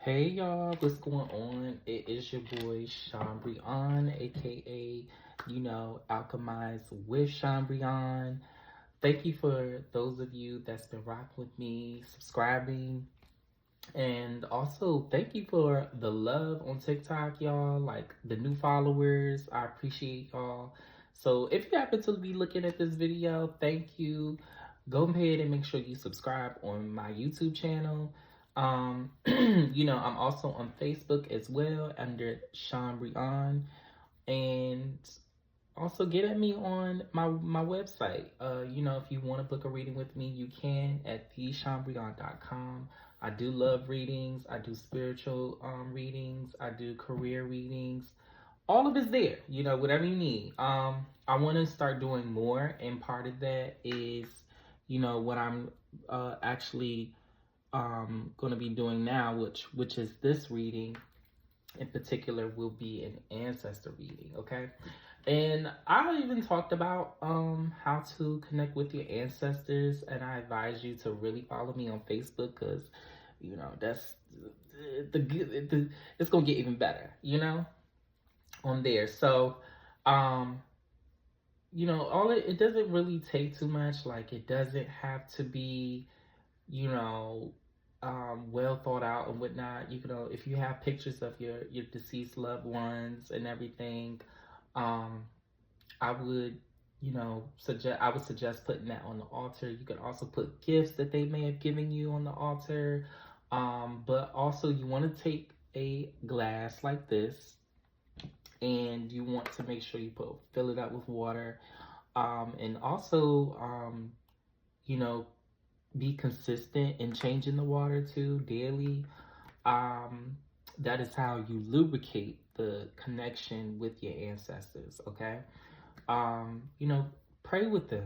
Hey y'all, what's going on? It is your boy Sean Brian, aka Alchemize with Sean Brian. Thank you for those of you that's been rocking with me, subscribing, and also thank you for the love on TikTok, y'all. Like the new followers, I appreciate y'all. So if you happen to be looking at this video, thank you. Go ahead and make sure you subscribe on my YouTube channel. I'm also on Facebook as well under Sean Brian, and also get at me on my website. If you want to book a reading with me, you can at theshawnbrian.com. I do love readings. I do spiritual readings. I do career readings. All of it's there. Whatever you need. I want to start doing more, and part of that is, what I'm actually going to be doing now, which is this reading in particular will be an ancestor reading. Okay. And I even talked about how to connect with your ancestors, and I advise you to really follow me on Facebook because that's it's gonna get even better, on there. So, all it doesn't really take too much. Like it doesn't have to be, you know, well thought out and whatnot. If you have pictures of your deceased loved ones and everything, um, I would, suggest putting that on the altar. You can also put gifts that they may have given you on the altar. But also you want to take a glass like this, and you want to make sure you fill it up with water. And also, you know, be consistent in changing the water too daily. Um, that is how you lubricate the connection with your ancestors. Okay. um, you know, Pray with them,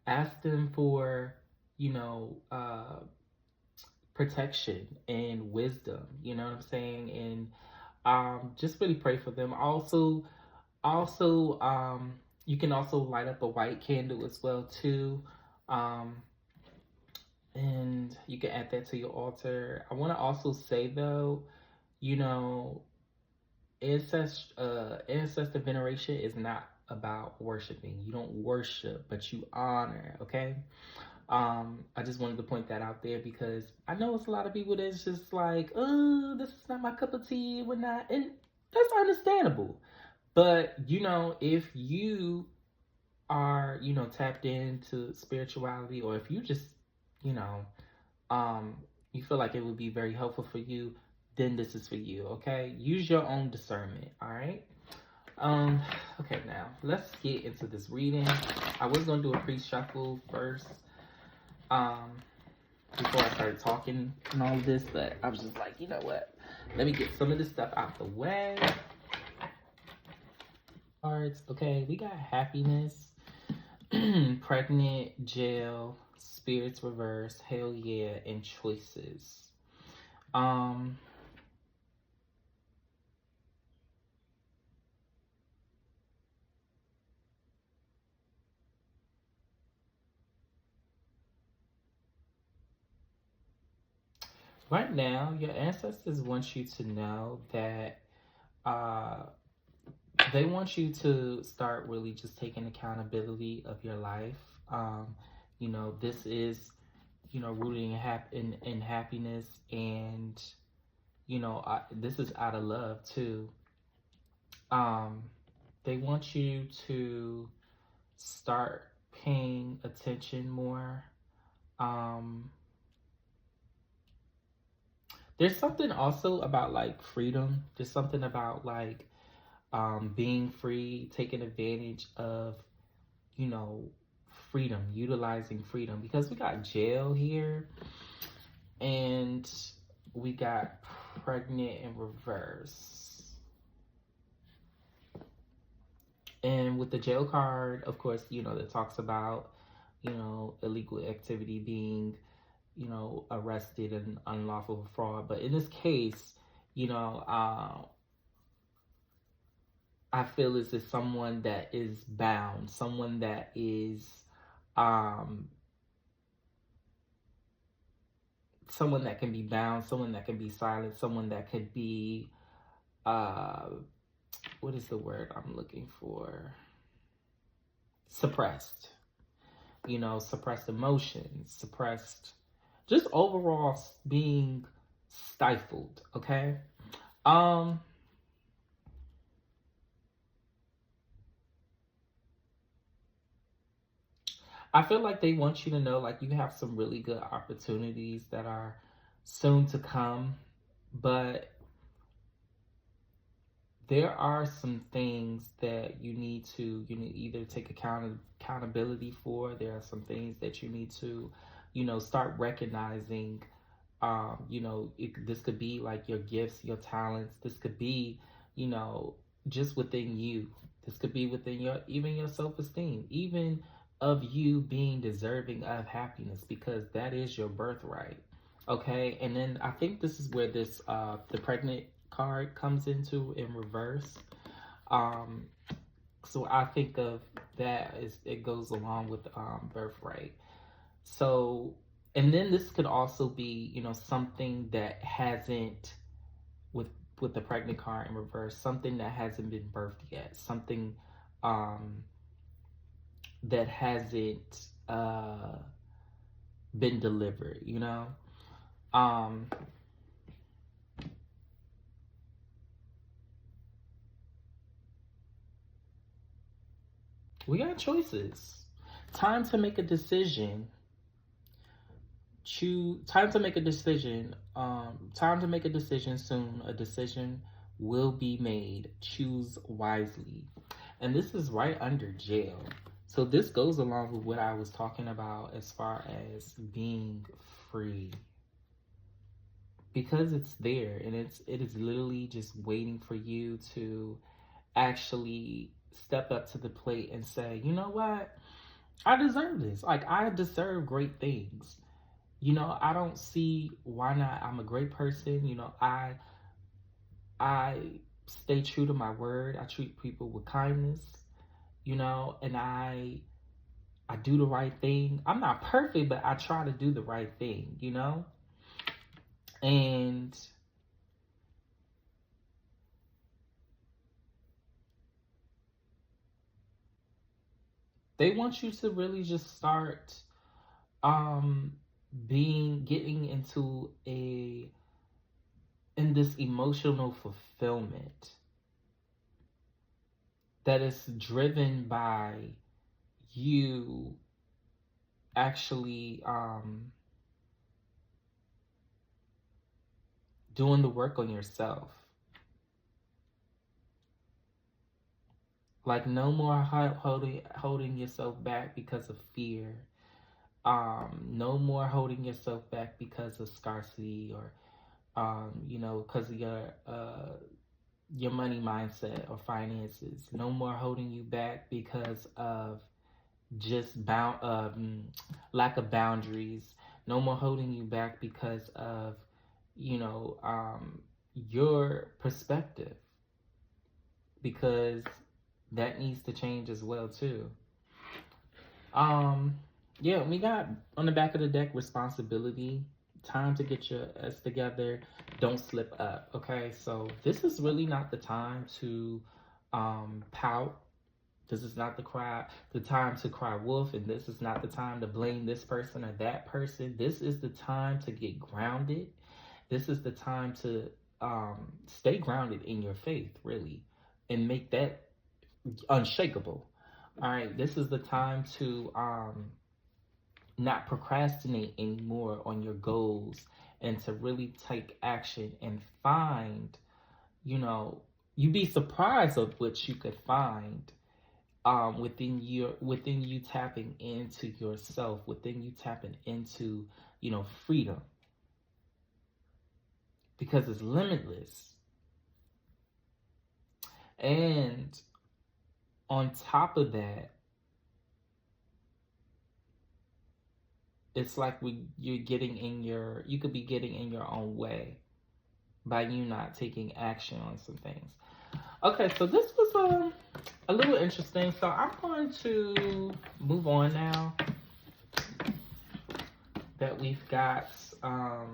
ask them for, you know, uh, protection and wisdom, you know what I'm saying? And just really pray for them. Also, you can also light up a white candle as well too. Um, and you can add that to your altar. I want to also say though, you know, ancestor veneration is not about worshiping. You don't worship, but you honor. Okay. I just wanted to point that out there because I know it's a lot of people that's just like, oh, this is not my cup of tea, whatnot, and that's understandable. But if you are, tapped into spirituality, or if you just, you know, um, you feel like it would be very helpful for you, then this is for you. Okay, use your own discernment. All right. Um, okay, now let's get into this reading. I was gonna do a pre-shuffle first, um, before I started talking and all of this, but I was just like, you know what? Let me get some of this stuff out the way. Cards. Okay, we got happiness, pregnant, jail, spirits reverse, hell yeah, and choices. Um, right now, your ancestors want you to know that uh, they want you to start really just taking accountability of your life. This is, rooting in happiness, and this is out of love too. Um, they want you to start paying attention more. Um, there's something also about like freedom. There's something about like being free, taking advantage of, you know, freedom, utilizing freedom, because we got jail here and we got pregnant in reverse. And with the jail card, of course, that talks about, illegal activity being, arrested and unlawful fraud. But in this case, I feel as if someone that is bound, someone that is someone that can be bound, someone that can be silent, someone that could be, uh, what is the word I'm looking for? Suppressed. You know, suppressed emotions, suppressed, just overall being stifled. Okay. Um, I feel like they want you to know, like, you have some really good opportunities that are soon to come, but there are some things that you need either take accountability for. There are some things that you need to, start recognizing. This could be like your gifts, your talents. This could be, you know, just within you. This could be within your self-esteem, even of you being deserving of happiness, because that is your birthright. Okay, and then I think this is where this the pregnant card comes into in reverse. Um, so I think of that as it goes along with birthright. So, and then this could also be, something that hasn't, with the pregnant card in reverse, something that hasn't been birthed yet, something um, that hasn't been delivered. Um, we got choices. Time to make a decision. Time to make a decision. Time to make a decision soon. A decision will be made. Choose wisely. And this is right under jail. So this goes along with what I was talking about as far as being free. Because it's there, and it is literally just waiting for you to actually step up to the plate and say, you know what? I deserve this. Like, I deserve great things. I don't see why not. I'm a great person. I stay true to my word. I treat people with kindness, and I do the right thing. I'm not perfect, but I try to do the right thing, And they want you to really just start getting into in this emotional fulfillment that is driven by you actually doing the work on yourself. Like, no more holding yourself back because of fear. No more holding yourself back because of scarcity, or because of your money mindset or finances. No more holding you back because of just lack of boundaries. No more holding you back because of your perspective, because that needs to change as well too. Yeah, we got on the back of the deck responsibility. Time to get your S together. Don't slip up. Okay, so this is really not the time to pout. This is not the time to cry wolf, and this is not the time to blame this person or that person. This is the time to get grounded. This is the time to stay grounded in your faith, really, and make that unshakable. All right, this is the time to not procrastinate anymore on your goals, and to really take action and find, you'd be surprised of what you could find within you tapping into yourself, within you tapping into, freedom, because it's limitless. And on top of that, it's like you could be getting in your own way by you not taking action on some things. Okay, so this was a little interesting. So I'm going to move on now that we've got a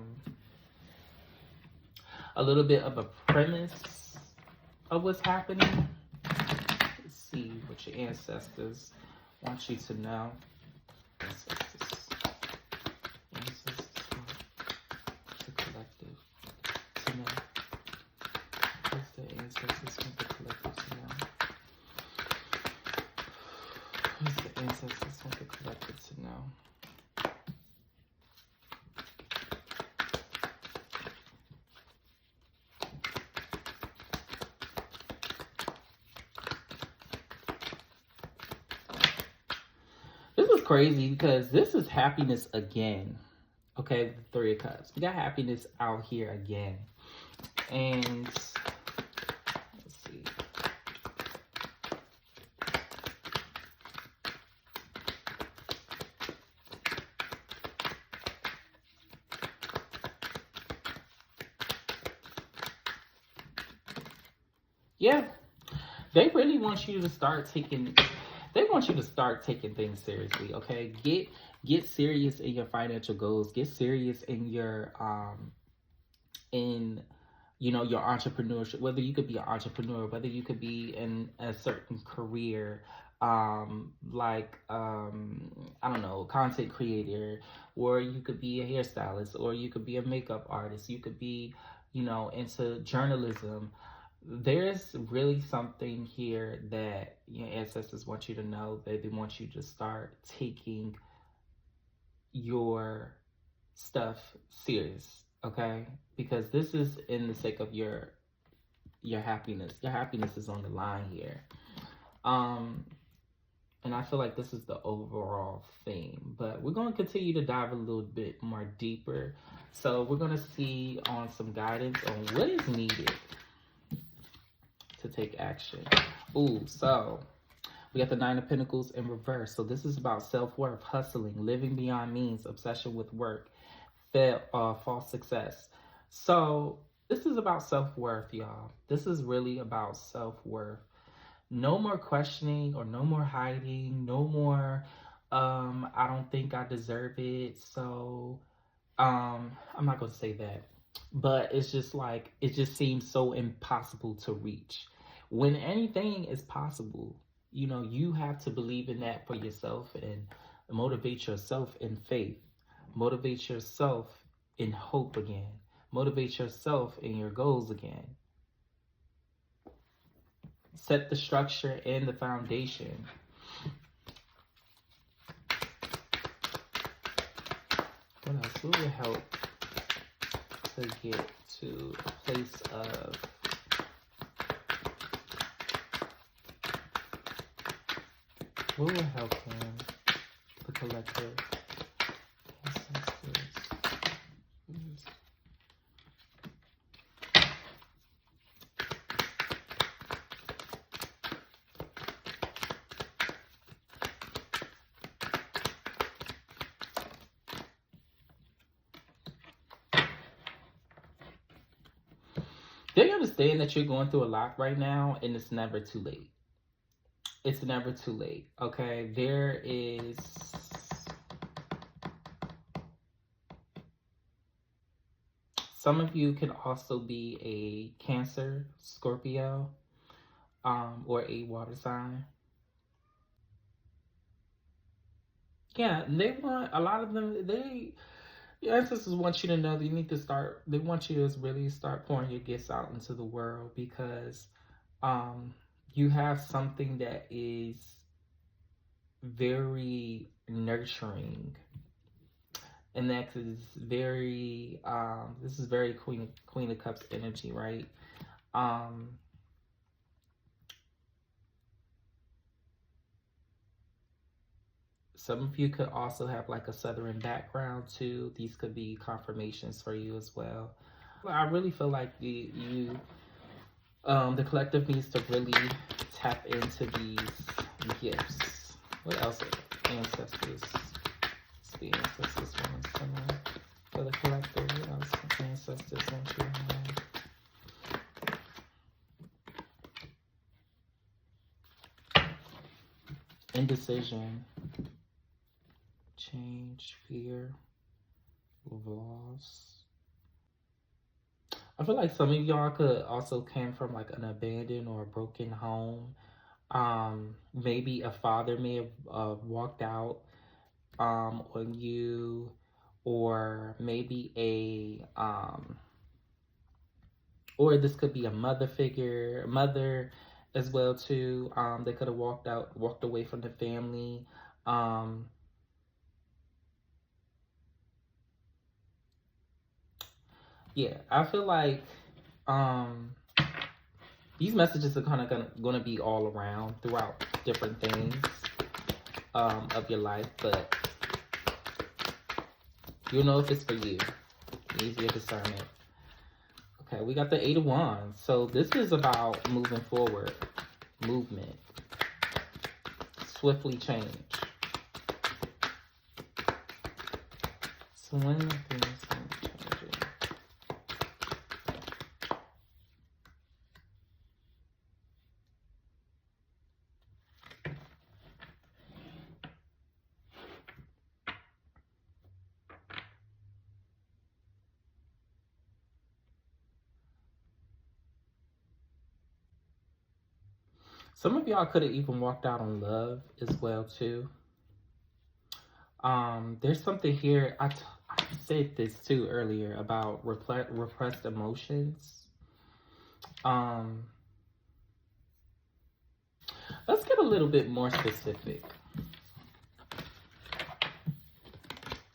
little bit of a premise of what's happening. Let's see what your ancestors want you to know. Ancestors want the collective to know. What's the ancestors want the collective to know? What's the ancestors want the collective to know? This is crazy because this is happiness again. Okay, the Three of Cups. We got happiness out here again. And let's see. Yeah, they really want you to start taking. They want you to start taking things seriously. Okay, get serious in your financial goals. Get serious in your your entrepreneurship. Whether you could be an entrepreneur, whether you could be in a certain career, I don't know, content creator, or you could be a hairstylist, or you could be a makeup artist. You could be, into journalism. There's really something here that your ancestors want you to know, that they want you to start taking your stuff serious, okay? Because this is in the sake of your happiness. Your happiness is on the line here. And I feel like this is the overall theme, but we're going to continue to dive a little bit more deeper. So we're going to see on some guidance on what is needed to take action. Ooh, so we got the Nine of Pentacles in reverse. So this is about self-worth, hustling, living beyond means, obsession with work, false success. So this is about self-worth, y'all. This is really about self-worth. No more questioning or no more hiding. No more, I don't think I deserve it. So I'm not going to say that. But it's just like, it just seems so impossible to reach. When anything is possible, you have to believe in that for yourself and motivate yourself in faith. Motivate yourself in hope again. Motivate yourself in your goals again. Set the structure and the foundation. What else? What will help to get to a place of what will help him, the collective ancestors? They understand that you're going through a lot right now, and it's never too late. It's never too late, okay? There is some of you can also be a Cancer, Scorpio, or a water sign. Yeah, they want, a lot of them, your ancestors want you to know that you need to start, they want you to really start pouring your gifts out into the world, because you have something that is very nurturing, and that is very this is very Queen of Cups energy, right? Some of you could also have like a Southern background too. These could be confirmations for you as well. I really feel like the collective needs to really tap into these gifts. What else? Ancestors. The ancestors want us to know. For the collective, what else? Ancestors want you to know. Indecision. Change, fear, loss. I feel like some of y'all could also came from like an abandoned or a broken home. Maybe a father may have walked out on you, or maybe or this could be a mother figure, mother as well too. They could have walked away from the family. Um, yeah, I feel like um, these messages are kind of gonna be all around throughout different things of your life, but you'll know if it's for you. Use your discernment. Okay, we got the Eight of Wands. So this is about moving forward, movement, swiftly change. So when are things changing? Some of y'all could have even walked out on love as well too. There's something here. I said this too earlier about repressed emotions. Let's get a little bit more specific.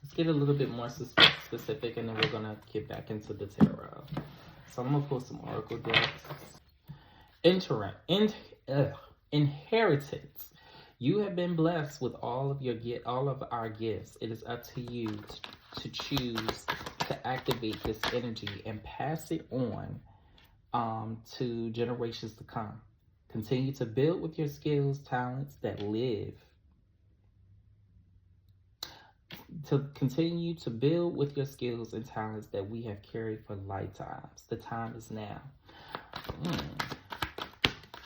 Let's get a little bit more specific, and then we're gonna get back into the tarot. So I'm gonna pull some oracle decks. Inheritance. You have been blessed with all of our gifts. It is up to you to choose to activate this energy and pass it on to generations to come. Continue to build with your skills, talents that live. To continue to build with your skills and talents that we have carried for lifetimes. The time is now.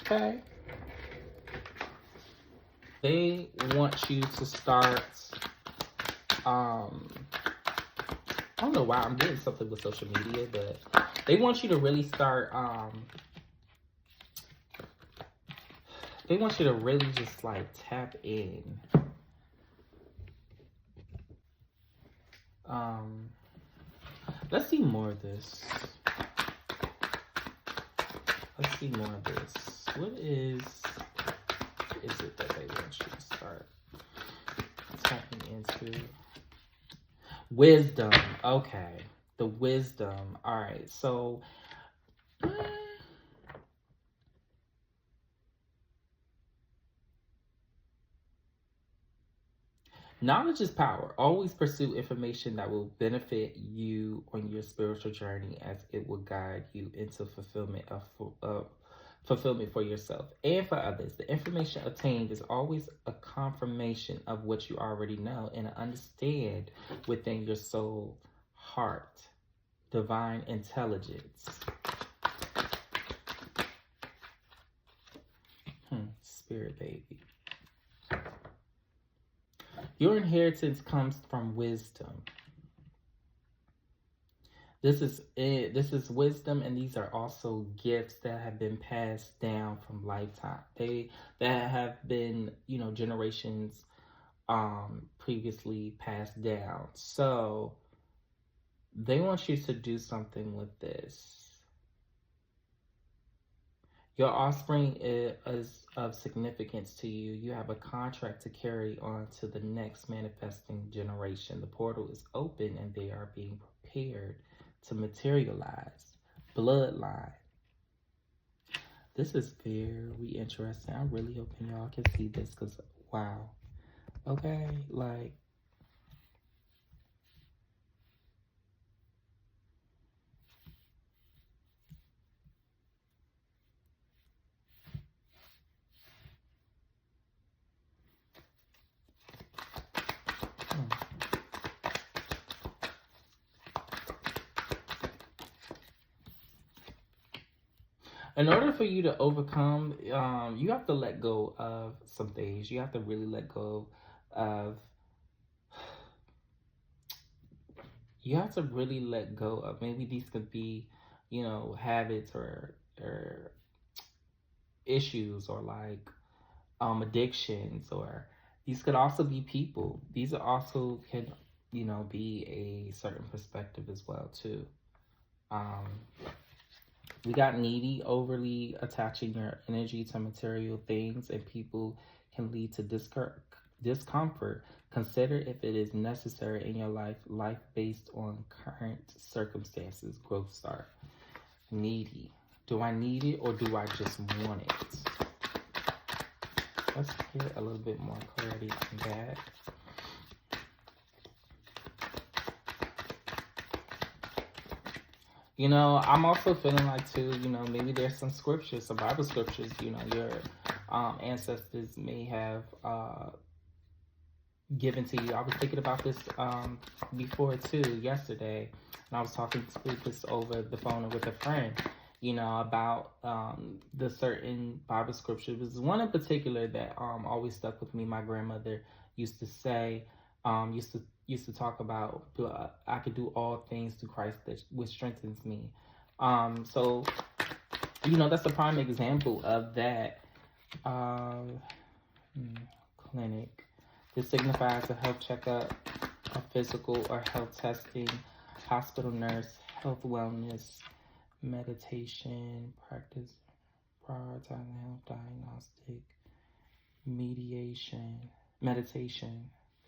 Okay. They want you to start, I don't know why I'm getting something with social media, but they want you to really start, they want you to really just like tap in. Let's see more of this. Let's see more of this. What is it that they want you to start tapping into? Wisdom. Okay. The wisdom. All right. So, knowledge is power. Always pursue information that will benefit you on your spiritual journey, as it will guide you into fulfillment for yourself and for others. The information obtained is always a confirmation of what you already know and understand within your soul, heart, divine intelligence. Spirit baby. Your inheritance comes from wisdom. This is wisdom, and these are also gifts that have been passed down from lifetime. That have been, generations previously passed down. So they want you to do something with this. Your offspring is of significance to you. You have a contract to carry on to the next manifesting generation. The portal is open and they are being prepared to materialize. Bloodline. This is very interesting. I'm really hoping y'all can see this because, wow. Okay, like, in order for you to overcome, you have to let go of some things. You have to really let go of you have to really let go of, maybe these could be, you know, habits or issues, or like addictions, or these could also be people. These are also can, you know, be a certain perspective as well too. Um, we got needy, overly attaching your energy to material things and people can lead to discomfort. Consider if it is necessary in your life based on current circumstances. Growth start. Needy. Do I need it or do I just want it? Let's get a little bit more clarity on that. You know, I'm also feeling like too, you know, maybe there's some scriptures, some Bible scriptures, you know, your ancestors may have given to you. I was thinking about this before too, yesterday, and I was talking to this over the phone with a friend, you know, about the certain Bible scripture. There's one in particular that always stuck with me. My grandmother used to say, used to talk about, I could do all things through Christ that which strengthens me. So you know, that's a prime example of that. Uh, Clinic. This signifies a health checkup, a physical or health testing, hospital nurse, health wellness, meditation, practice, prioritizing health diagnostic, meditation,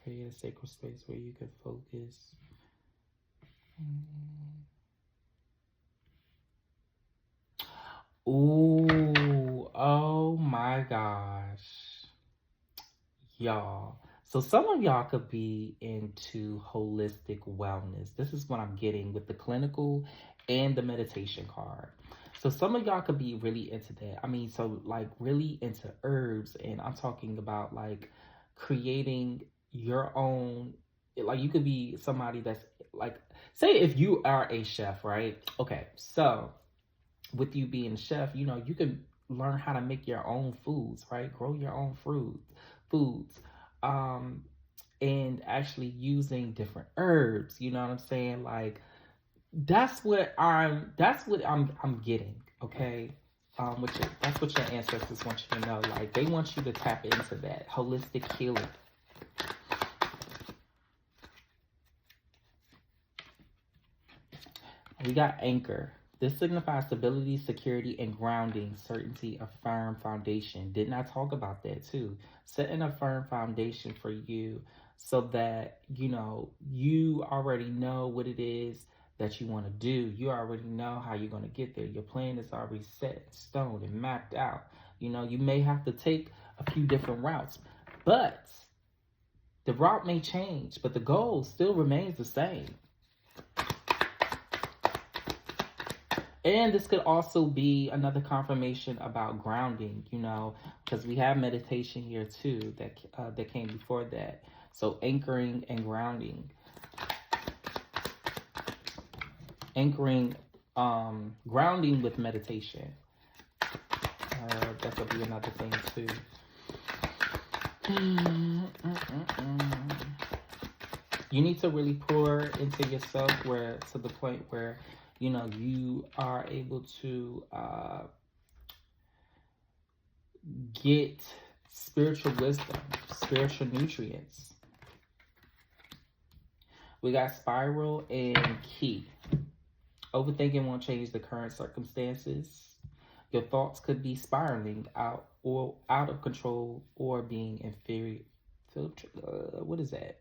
create a sacred space where you can focus. Ooh, oh my gosh. Y'all. So some of y'all could be into holistic wellness. This is what I'm getting with the clinical and the meditation card. So some of y'all could be really into that. I mean, so like really into herbs, and I'm talking about like creating your own, like you could be somebody that's like, say if you are a chef, right? Okay, so with you being a chef, you know, you can learn how to make your own foods, right? Grow your own foods. Um, and actually using different herbs, you know what I'm saying? Like that's what I'm getting, okay? That's what your ancestors want you to know. Like they want you to tap into that holistic healing. We got anchor. This signifies stability, security, and grounding, certainty, a firm foundation. Didn't I talk about that too? Setting a firm foundation for you so that, you know, you already know what it is that you want to do. You already know how you're going to get there. Your plan is already set in stone and mapped out. You know, you may have to take a few different routes, but the route may change, but the goal still remains the same. And this could also be another confirmation about grounding, you know, because we have meditation here too that came before that. So anchoring and grounding, anchoring, grounding with meditation. That could be another thing too. You need to really pour into yourself, where to the point where you know you are able to get spiritual wisdom, spiritual nutrients. We got spiral and key. Overthinking won't change the current circumstances. Your thoughts could be spiraling out of control, or being what is that?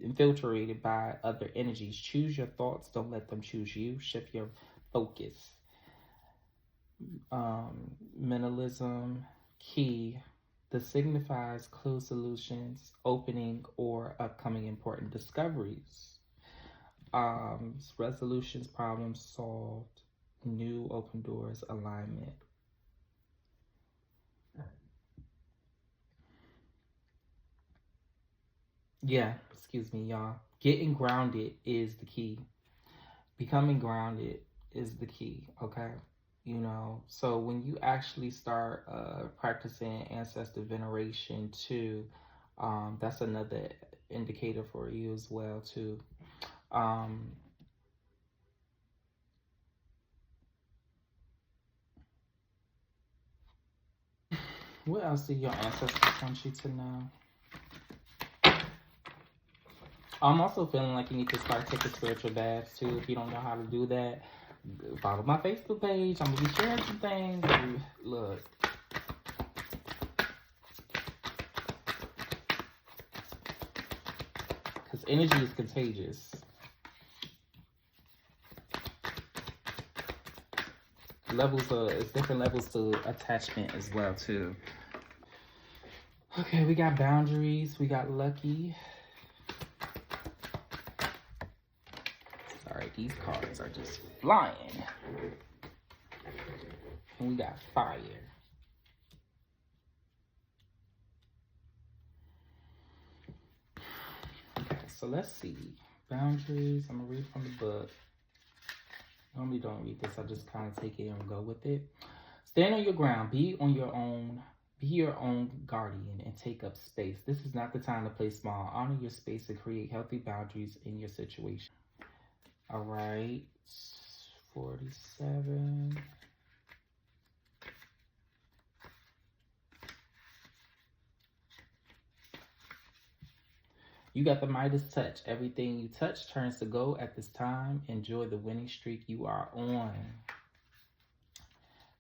Infiltrated by other energies. Choose your thoughts. Don't let them choose you. Shift your focus. Mentalism, key. This signifies closed solutions, opening, or upcoming important discoveries. Resolutions, problems solved, new open doors, alignment. Yeah, excuse me, y'all. Getting grounded is the key. Becoming grounded is the key, okay? You know, so when you actually start practicing ancestor veneration too, that's another indicator for you as well too. Um, What else do your ancestors want you to know? I'm also feeling like you need to start taking spiritual baths too. If you don't know how to do that, follow my Facebook page. I'm gonna be sharing some things. Look. Because energy is contagious. It's different levels to attachment as well too. Okay, we got boundaries. We got lucky. Sorry, these cards are just flying. And we got fire. Okay, so let's see. Boundaries. I'm gonna read from the book. Normally don't read this. I just kind of take it and go with it. Stand on your ground. Be your own guardian and take up space. This is not the time to play small. Honor your space and create healthy boundaries in your situation. All right. 47. You got the Midas touch. Everything you touch turns to gold at this time. Enjoy the winning streak you are on.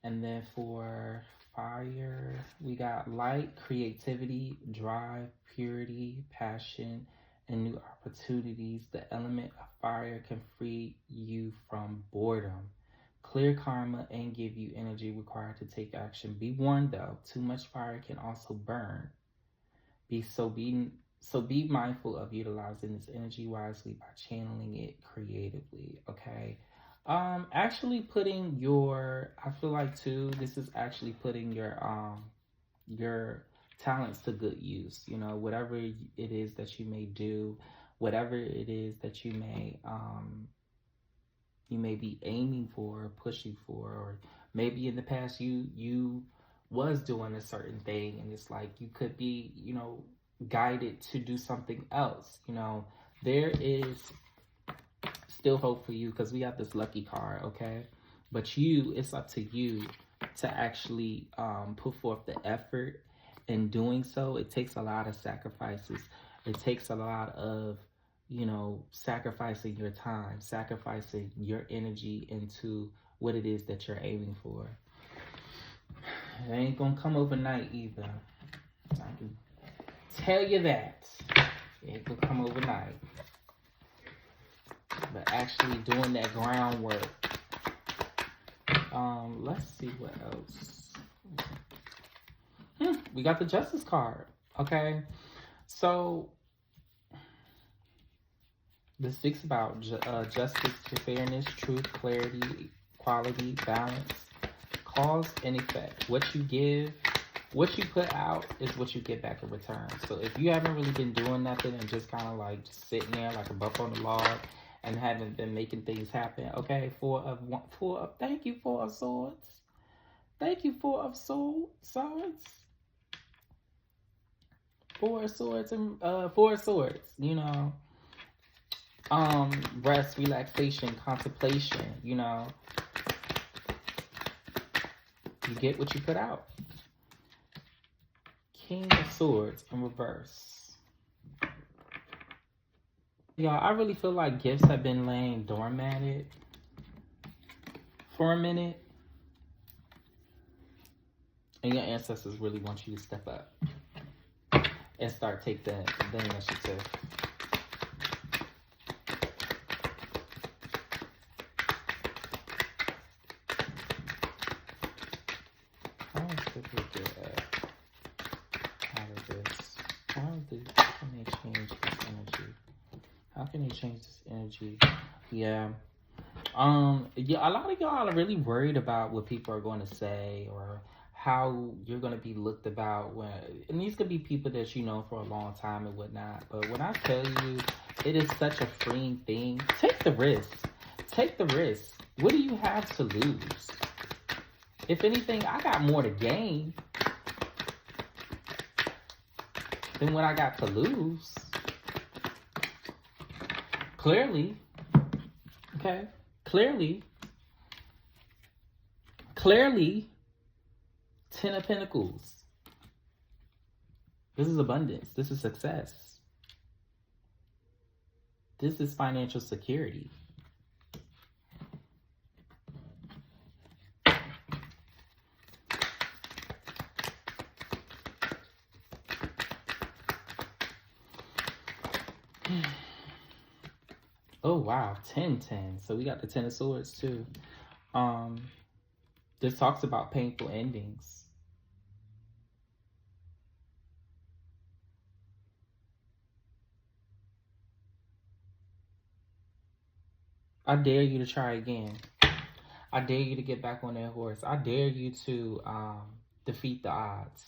And then for fire, we got light, creativity, drive, purity, passion, and new opportunities. The element of fire can free you from boredom, clear karma, and give you energy required to take action. Be warned though, too much fire can also burn. Be mindful of utilizing this energy wisely by channeling it creatively, okay? Actually putting I feel like too, this is actually putting your talents to good use. You know, whatever it is that you may do, whatever it is that you may be aiming for, or pushing for, or maybe in the past you was doing a certain thing and it's like you could be, you know, guided to do something else. You know, there is still hope for you because we got this lucky card, okay? But it's up to you to actually put forth the effort in doing so. It takes a lot of sacrifices. It takes a lot of, you know, sacrificing your time, sacrificing your energy into what it is that you're aiming for. It ain't gonna come overnight either. I can tell you that. It ain't gonna come overnight. But actually doing that groundwork. Let's see what else. We got the Justice card. Okay. So this speaks about justice, fairness, truth, clarity, equality, balance, cause and effect. What you give, what you put out is what you get back in return. So if you haven't really been doing nothing and just kind of like just sitting there like a buck on the log and haven't been making things happen, okay, thank you, Four of Swords. Thank you, Four of Swords. Four of Swords, you know. Rest, relaxation, contemplation, you know. You get what you put out. King of Swords in reverse. Y'all, I really feel like gifts have been laying dormant for a minute. And your ancestors really want you to step up and start take the initiative. How can they change this energy? How can they change this energy? Yeah. Yeah, a lot of y'all are really worried about what people are going to say or how you're going to be looked about and these could be people that you know for a long time and whatnot. But when I tell you, it is such a freeing thing. Take the risk. Take the risk. What do you have to lose? If anything, I got more to gain than what I got to lose. Clearly. Okay. Clearly. 10 of Pentacles. This is abundance. This is success. This is financial security. Oh wow, 10-10. So we got the 10 of swords too. This talks about painful endings. I dare you to try again. I dare you to get back on that horse. I dare you to defeat the odds.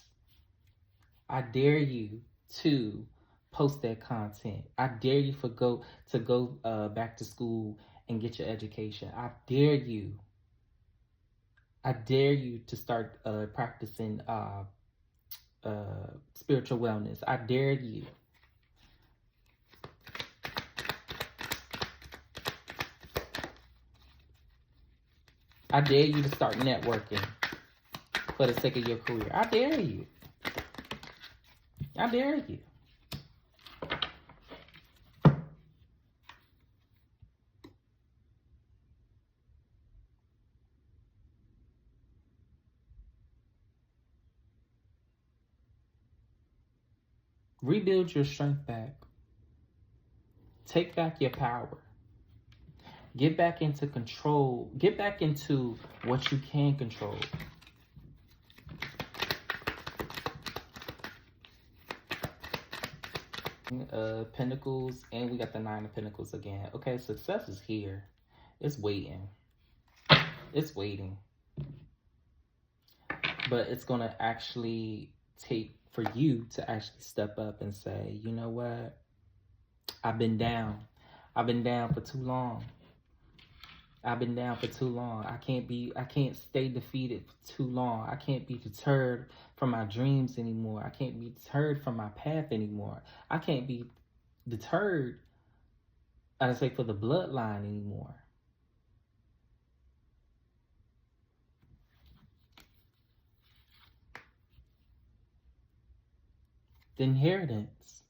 I dare you to post that content. I dare you to go back to school and get your education. I dare you. I dare you to start practicing spiritual wellness. I dare you. I dare you to start networking for the sake of your career. I dare you. I dare you. Rebuild your strength back. Take back your power. Get back into control. Get back into what you can control. Pentacles, and we got the 9 of Pentacles again. Okay, success is here. It's waiting. It's waiting. But it's going to actually take for you to actually step up and say, you know what? I've been down. I've been down for too long. I've been down for too long. I can't stay defeated for too long. I can't be deterred from my dreams anymore. I can't be deterred from my path anymore. I can't be deterred, I'd say, for the bloodline anymore. The inheritance.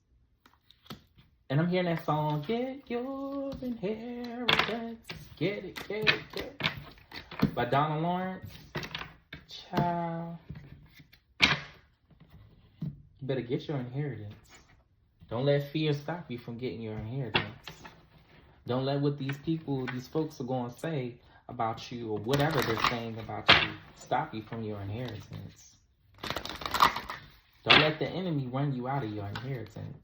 And I'm hearing that song, get your inheritance. Get it, get it, get it. By Donna Lawrence. Child. You better get your inheritance. Don't let fear stop you from getting your inheritance. Don't let what these people, these folks are going to say about you or whatever they're saying about you stop you from your inheritance. Don't let the enemy run you out of your inheritance.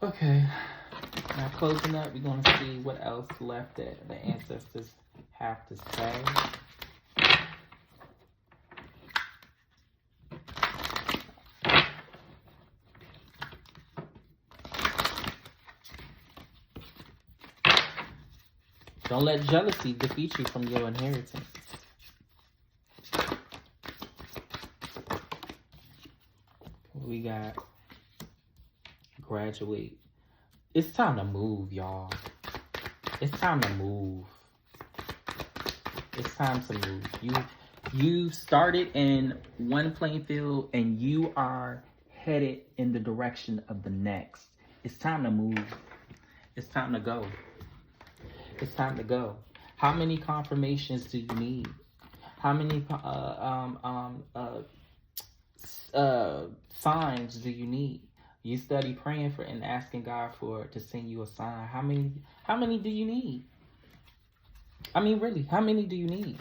Okay, now closing up, we're going to see what else left that the ancestors have to say. Don't let jealousy defeat you from your inheritance. We got graduate. It's time to move, y'all. It's time to move. It's time to move. You started in one playing field and you are headed in the direction of the next. It's time to move. It's time to go. It's time to go. How many confirmations do you need? How many signs do you need? You study praying for and asking God to send you a sign. How many do you need? I mean, really, how many do you need?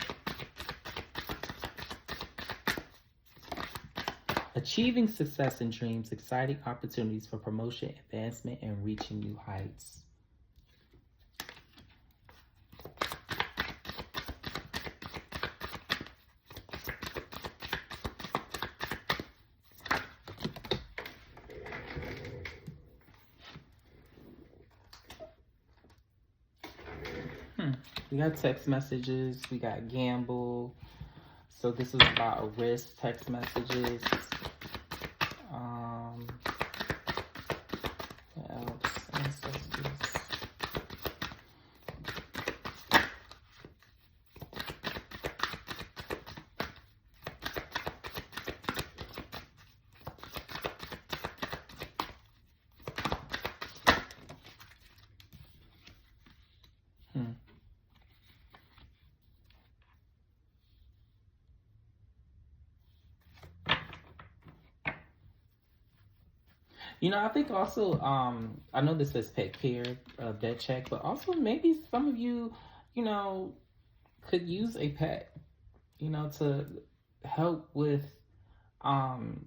Achieving success in dreams, exciting opportunities for promotion, advancement, and reaching new heights. We got text messages. We got gamble. So this is about a risk. Text messages. What else? Ancestors. Hmm. You know, I think also, I know this says pet care, vet check, but also maybe some of you, you know, could use a pet, you know, to help with, um,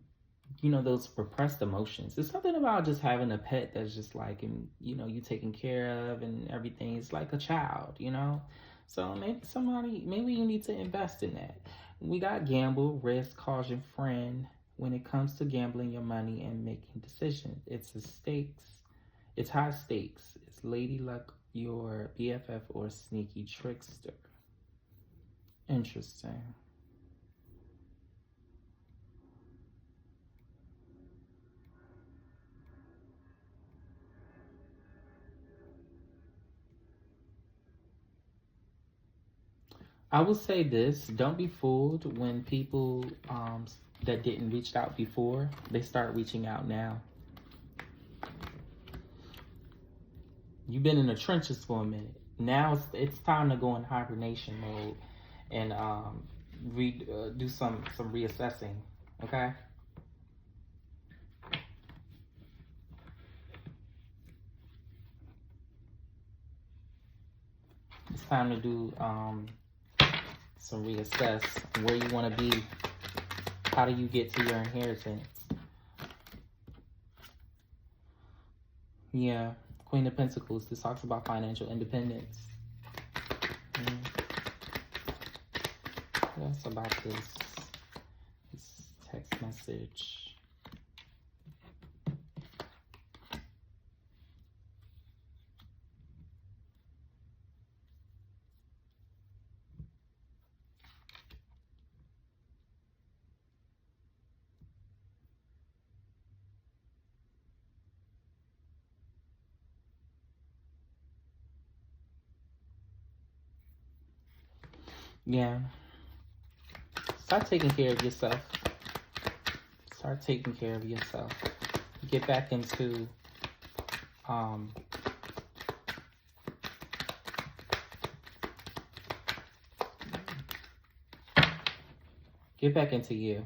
you know, those repressed emotions. There's something about just having a pet that's just like, and you know, you taken care of and everything. It's like a child, you know. So maybe you need to invest in that. We got gamble, risk, caution, friend. When it comes to gambling your money and making decisions, it's a stakes. It's high stakes. It's Lady Luck, your BFF, or sneaky trickster. Interesting. I will say this: don't be fooled when people that didn't reach out before they start reaching out now. You've been in the trenches for a minute. Now it's time to go in hibernation mode and do some reassessing. Okay, it's time to do some reassess where you want to be. How do you get to your inheritance? Yeah, Queen of Pentacles. This talks about financial independence. What's about this text message? Yeah. Start taking care of yourself. Start taking care of yourself. Get back into um get back into you.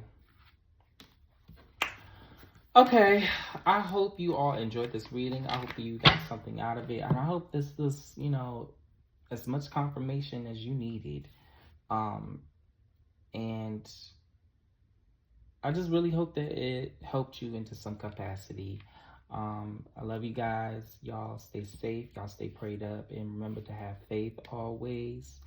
Okay, I hope you all enjoyed this reading. I hope you got something out of it. And I hope this was, you know, as much confirmation as you needed. And I just really hope that it helped you into some capacity. I love you guys. Y'all stay safe. Y'all stay prayed up. And remember to have faith always.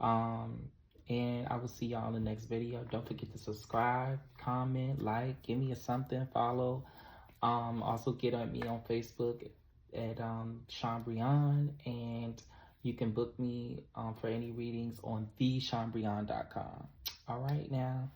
And I will see y'all in the next video. Don't forget to subscribe, comment, like, give me a something, follow. Also get at me on Facebook at Sean Breon, and you can book me for any readings on theshawnbreon.com. All right now.